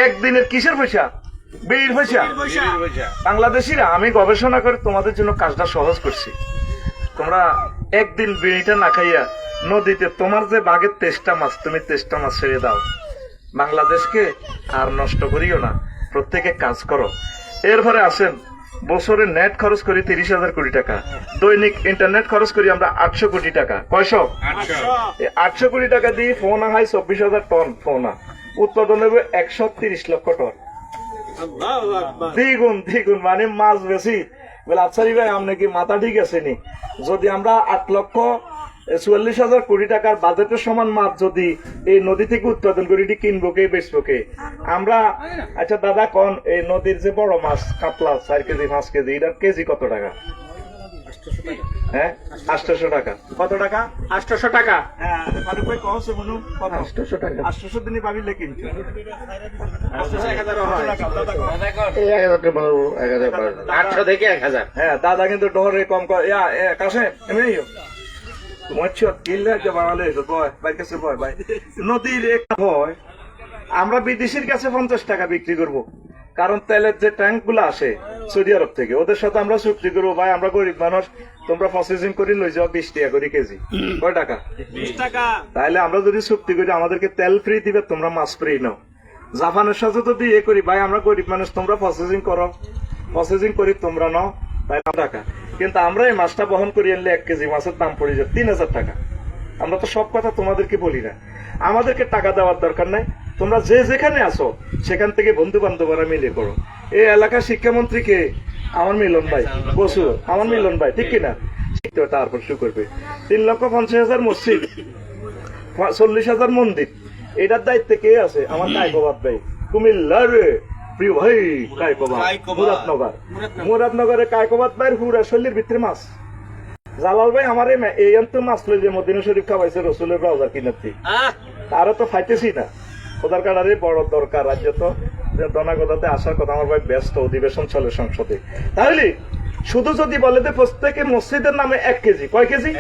S3: একদিনের কিসের পয়সা? বিড়ির পয়সা। বাংলাদেশিরা, আমি গবেষণা করে তোমাদের জন্য কাজটা সহজ করছি। তোমরা একদিন বিড়িটা না খাইয়া নদীতে তোমার যে বাঘের 23টা মাছ, তুমি 23টা মাছ ছেড়ে দাও। বাংলাদেশকে আর নষ্ট করিও না, প্রত্যেকে কাজ করো। এরপরে আসেন, বছরে নেট খরচ করি 30,000 কোটি টাকা, দৈনিক ইন্টারনেট খরচ করি আমরা 800 কোটি টাকা। কয়শো? 800 কোটি টাকা দিয়ে ফোনা হয় 24,000 টন। ফোনা উৎপাদন হবে 130 লক্ষ টন। দ্বিগুণ দ্বিগুণ, মানে মাছ বেশি। বলে আচ্ছা ভাই, আপনি কি মাথা ঠিক আছে নি? যদি আমরা 8,44,000 কোটি টাকার বাজেটের সমান মাছ যদি এই নদী থেকে উৎপাদন করি, এটি কিনবো কে, বেচবো কে? আমরা। আচ্ছা দাদা কন, এই নদীর যে বড় মাছ কাতলা 4 কেজি 5 কেজি, এটার কেজি কত টাকা? হ্যাঁ 800 টাকা। কত টাকা? 800 টাকা। হ্যাঁ 800 টাকা। 800 দিনই পাবিলে কিন্তু
S2: 800 থেকে 1000।
S3: হ্যাঁ দাদা কিন্তু ডরে কম কাছে এমনি নদীর ভয়। আমরা বিদেশির কাছে 50 টাকা বিক্রি করব, কারণ তেলের যে ট্যাঙ্ক গুলো আসে সৌদি আরব থেকে, ওদের সাথে আমরা চুক্তি করবো, ভাই আমরা গরিব মানুষ, তোমরা প্রসেসিং করে লই যাও 20 টাকা করে কেজি। কয় টাকা? 20 টাকা। তাহলে আমরা যদি চুক্তি করি, আমাদেরকে তেল ফ্রি দিবে, তোমরা মাছ ফ্রি নাও। জাপানের সাথে যদি এ করি, ভাই আমরা গরিব মানুষ, তোমরা প্রসেসিং করো, প্রসেসিং করি তোমরা নাও, তাই টাকা। কিন্তু আমরা এই মাছটা বহন করি আনলে 1 কেজি মাছের দাম পড়ে যায় 3,000 টাকা। আমরা তো সব কথা তোমাদেরকে বলি না, আমাদেরকে টাকা দেওয়ার দরকার নাই। তোমরা যে যেখানে আসো সেখান থেকে বন্ধু বান্ধবরা মিলে করো। এই এলাকার শিক্ষামন্ত্রীকে আমার মিলন ভাই, বসু আমার মিলন ভাই, ঠিক কিনা? তারপর শুরু করবে 3,50,000 মসজিদ, 40,000 মন্দির, এটার দায়িত্বে কে আছে? আমার কায়কোবাদ ভাই, কুমিল্লার প্রিয় ভাই কায়কোবাদ, মুরাদনগরের কায়কোবাদ ভাইয়ের পুরা শৈলীর ভিতরে মাছ। জালাল ভাই আমার এই অন্ত মাছ লই যে মদিনা শরীফ খাওয়াইছে রসুলের রওজা কিনাতে, তারও তো ফাইতেছি না। খোদার কাটারে বড় দরকার, রাজ্য তো দনাগদাতে আসার কথা। আমার ভাই ব্যস্ত, অধিবেশন চলে সংসদে। তাহলে শুধু যদি বলে যে প্রত্যেকের মসজিদের নামে 1 কেজি, কয় কেজি?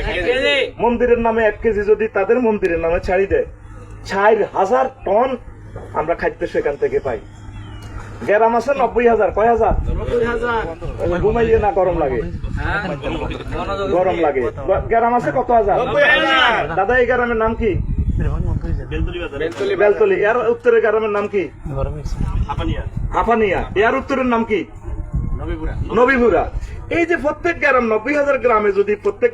S3: মন্দিরের নামে 1 কেজি যদি তাদের মন্দিরের নামে ছাড়ি দেয়, 4,000 টন আমরা খাদ্য সেখান থেকে পাই। গ্রাম আছে 90,000। কয় হাজার? ঘুমাইয়ে না গরম লাগে, গরম লাগে। গ্রাম আছে কত হাজার? দাদা এই গ্রামের নাম কি? বেলতলি। এর উত্তরের গ্রামের নাম কি? হাফানিয়া। এর উত্তরের নাম কি? নবীপুরা। এই যে প্রত্যেক গ্রাম 90,000 গ্রামে যদি প্রত্যেক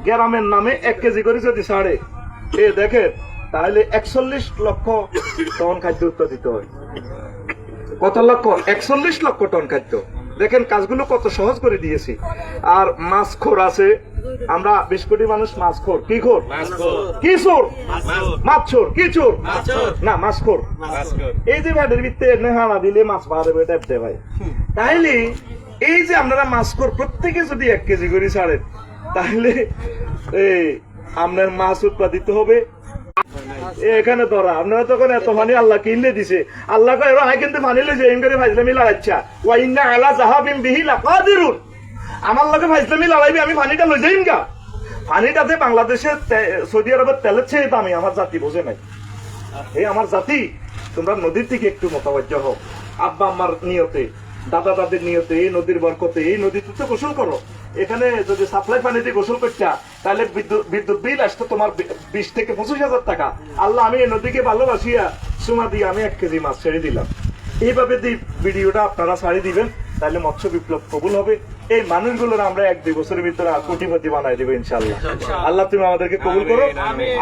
S3: গ্রামের নামে 1 কেজি করে যদি ছাড়ে, এ দেখেন তাহলে 41 লক্ষ টন খাদ্য উৎপাদিত হয়। কত লক্ষ? 41 লক্ষ টন খাদ্য। দেখেন কাজগুলো কত সহজ করে দিয়েছি। আর মাছখোর আছে, আমরা 20 কোটি মানুষ মাছখোর। কি খোর? কি চোর? মাছখোর। কি চোর? না মাছখোর। এই যে ভাইদের ভিত্তে নেহানা দিলে মাছ বাড়বে দেবদে ভাই। তাইলে এই যে আপনারা মাছখোর, প্রত্যেকে যদি 1 কেজি করে ছাড়েন, তাহলে এই আপনার মাছ উৎপাদিত হবে এখানে ধরা আপনারা তখন এত পানি আল্লাহ কিনলে দিছে আল্লাহ কয় এবার আই কিন্তু পানি লেছে এম করে ফাইজলামি লাগাচ্ছা ওয়া ইন্না আলা যাহাবিন বিহি লাকাদিরুন আমার লগে ফাইজলামি লাগাইবি আমি পানিটা লই যাইম গা পানিটাতে বাংলাদেশে সৌদি আরবের তেলের চেয়ে দামি আমার জাতি বোঝে নাই এই আমার জাতি তোমরা নদীর দিকে একটু মোতাবজ্জ হও আব্বা আমার নিয়তে দাদা দাদির নিয়তে এই নদীর বরকতে এই নদীতে তো গোসল করো এখানে যদি সাপ্লাই পানিতে গোসল করছা তাহলে বিদ্যুৎ বিল আসতো তোমার 20 থেকে 25,000 টাকা আল্লাহ আমি এই নদীকে ভালোবাসিয়া সুমা দিয়ে আমি 1 কেজি মাছ ছেড়ে দিলাম এইভাবে ভিডিওটা আপনারা ছাড়ি দিবেন তাহলে মৎস্য বিপ্লব কবুল হবে এই মানুষগুলোর আমরা 1-2 বছরের ভিতরে কোটিপতি বানাই দেবো ইনশাআল্লাহ আল্লাহ তুমি আমাদেরকে কবুল করো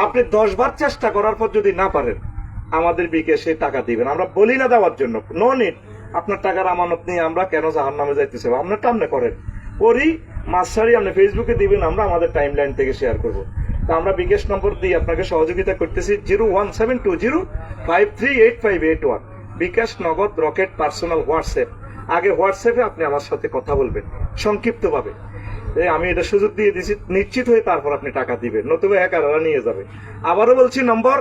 S3: আপনি 10 বার চেষ্টা করার পর যদি না পারেন আমাদের বিকাশে টাকা দিবেন আমরা বলি না দেওয়ার জন্য নো নিড আপনার টাকার আমানত নিয়ে আমরা কেন জাহান্নামে যাইতেছি আপনার টামনে করেন ওরই মাছ ছাড়ি আপনি ফেসবুকে দিবেন আমরা আমাদের টাইম লাইন থেকে শেয়ার করবো তো আমরা বিকাশ নম্বর দিয়ে আপনাকে সহযোগিতা করতেছি 01720538581 বিকাশ নগদ রকেট পার্সোনাল হোয়াটসঅ্যাপ আগে হোয়াটসঅ্যাপে আপনি আমার সাথে কথা বলবেন সংক্ষিপ্ত ভাবে আমি এটা সুযোগ দিয়ে দিচ্ছি নিশ্চিত হয়ে তারপর আপনি টাকা দিবেন নতুবা হ্যাকাররা নিয়ে যাবে আবারও বলছি নম্বর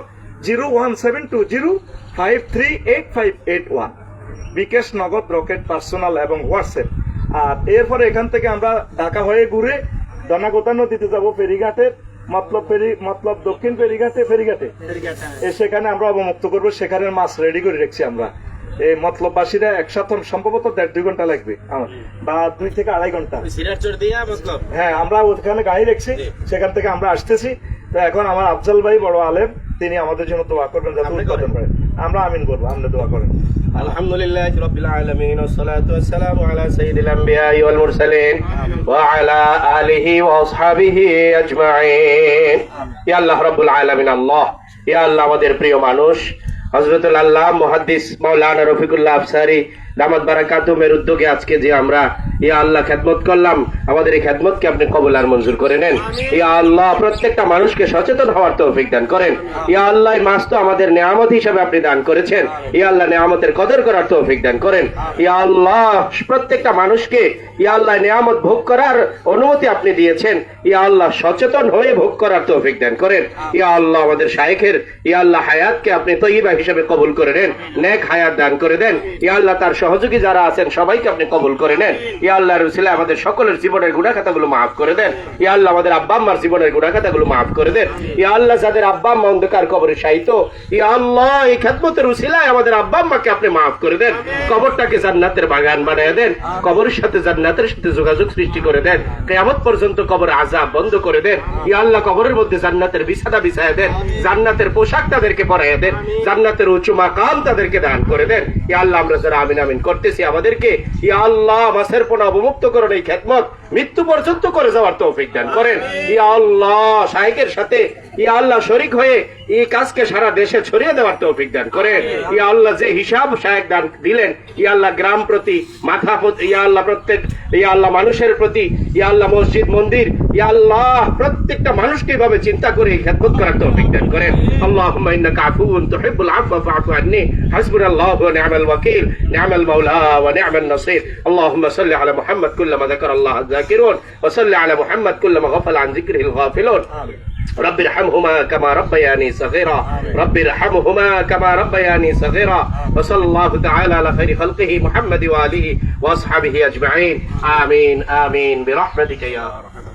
S3: 01720538581 বিকাশ নগদ রকেট পার্সোনাল এবং হোয়াটসঅ্যাপ আর এরপরে এখান থেকে আমরা ঢাকা হয়ে ঘুরে দনাগোতা নদীতে যাব ফেরিঘাটের মতলব দক্ষিণ ফেরিঘাটে সেখানে আমরা অবমুক্ত করবো সেখানে মাছ রেডি করে রেখেছি আমরা এই মতলববাসীরা একসাথে সম্ভবত 1.5-2 ঘন্টা লাগবে বা 2 থেকে 2.5 ঘন্টা হ্যাঁ আমরা ওখানে গাড়ি রেখেছি সেখান থেকে আমরা আসতেছি তো এখন আমার আফজাল ভাই বড় আলেম তিনি আমাদের জন্য দোয়া করবেন যাতে উৎপাদন করে আমরা আমিন বলবো আপনি দোয়া করেন
S6: আলহামদুলিল্লাহ রাব্বিল আলামিন ওয়াসসালাতু ওয়াসসালামু আলা সাইয়্যিদিল আমবিয়াই ওয়াল মুরসালিন ওয়া আলা আলিহি ওয়া আসহাবিহি আজমাইন ইয়া আল্লাহ রাব্বুল আলামিন আল্লাহ ইয়া আল্লাহ আমাদের প্রিয় মানুষ হযরতুল আল্লাহ মুহাদ্দিস মাওলানা রফিকুল্লাহ আফসারী দামাত বারাকাতুহুমের উদ্যোগে আজকে যে আমরা ইয়া আল্লাহ খেদমত করলাম আমাদের এই খেদমতকে আপনি কবুল আর মঞ্জুর করে নেন ইয়া আল্লাহ প্রত্যেকটা মানুষকে সচেতন হওয়ার তৌফিক দান করেন ইয়া আল্লাহ এই মাস তো আমাদের নিয়ামত হিসেবে আপনি দান করেছেন ইয়া আল্লাহ নিয়ামতের কদর করার তৌফিক দান করেন ইয়া আল্লাহ প্রত্যেকটা মানুষকে ইয়া আল্লাহ নিয়ামত ভোগ করার অনুমতি আপনি দিয়েছেন ইয়া আল্লাহ সচেতন হয়ে ভোগ করার তৌফিক দান করেন ইয়া আল্লাহ আমাদের শায়েখের ইয়া আল্লাহ হায়াতকে আপনি তয়্যিবা হিসেবে কবুল করে নেন নেক হায়াত দান করে দেন ইয়া আল্লাহ তার সহযোগী যারা আছেন সবাইকে আপনি কবুল করে নেন ইয়া আল্লাহর উসিলায় আমাদের সকলের জীবনের গুনাহ খাতাগুলো maaf করে দেন ইয়া আল্লাহ আমাদের আব্বা আম্মার জীবনের গুনাহ খাতাগুলো maaf করে দেন ইয়া আল্লাহ যাদের আব্বা আম্মা অন্ধকার কবরে শায়িত ইয়া আল্লাহ এই খেদমতের উসিলায় আমাদের আব্বা আম্মাকে আপনি maaf করে দেন কবরটাকে জান্নাতের বাগান বানায় দেন কবরের সাথে জান্নাতের সাথে যোগাযোগ সৃষ্টি করে দেন কিয়ামত পর্যন্ত কবর আযাব বন্ধ করে দেন ইয়া আল্লাহ কবরের মধ্যে জান্নাতের বিছানা বিছায় দেন জান্নাতের পোশাক তাদেরকে পরায় দেন জান্নাতের উঁচু মাকাম তাদেরকে দান করে দেন ইয়া আল্লাহ আমরা যারা আমিন আমিন করতেছি আমাদেরকে ইয়া আল্লাহ মাসের পর অবমুক্ত করেন এই খেদমত মৃত্যু পর্যন্ত করে যাওয়ার তৌফিক দান করেন ইয়া আল্লাহ শায়েখের সাথে ইয়া আল্লাহ শরীক হয়ে এই কাজকে সারা দেশে ছড়িয়ে দেওয়ার তৌফিক দান করেন ইয়া আল্লাহ যে হিসাব শায়েখ দান দিলেন ইয়া আল্লাহ গ্রাম প্রতি মাথা ইয়া আল্লাহ প্রত্যেক ইয়া আল্লাহ মানুষের প্রতি ইয়া আল্লাহ মসজিদ মন্দির ইয়া আল্লাহ প্রত্যেকটা মানুষকে এভাবে চিন্তা করে এই খেদমত করার তৌফিক দান করেন আল্লাহুম্মা ইন্নাকা আফুউন তুহিব্বুল আফওয়া ফাআফু আন্নি হাসবুনাল্লাহু ওয়া নি'মাল ওয়াকিল নি'মাল মাওলা ওয়া নি'মান নাসির আল্লাহুম্মা সাল্লি আলা মুহাম্মদ কুল্লামা যাকারাল্লাহু যাকিরুন ওয়া সাল্লি আলা মুহাম্মদ কুল্লামা গাফালা আন যিকরিহিল গাফিলুন رب ارحمهما كما ربياني صغيرا رب ارحمهما كما ربياني صغيرا وصلى الله تعالى على خير خلقه محمد وآله وأصحابه أجمعين آمين آمين برحمتك يا أرحم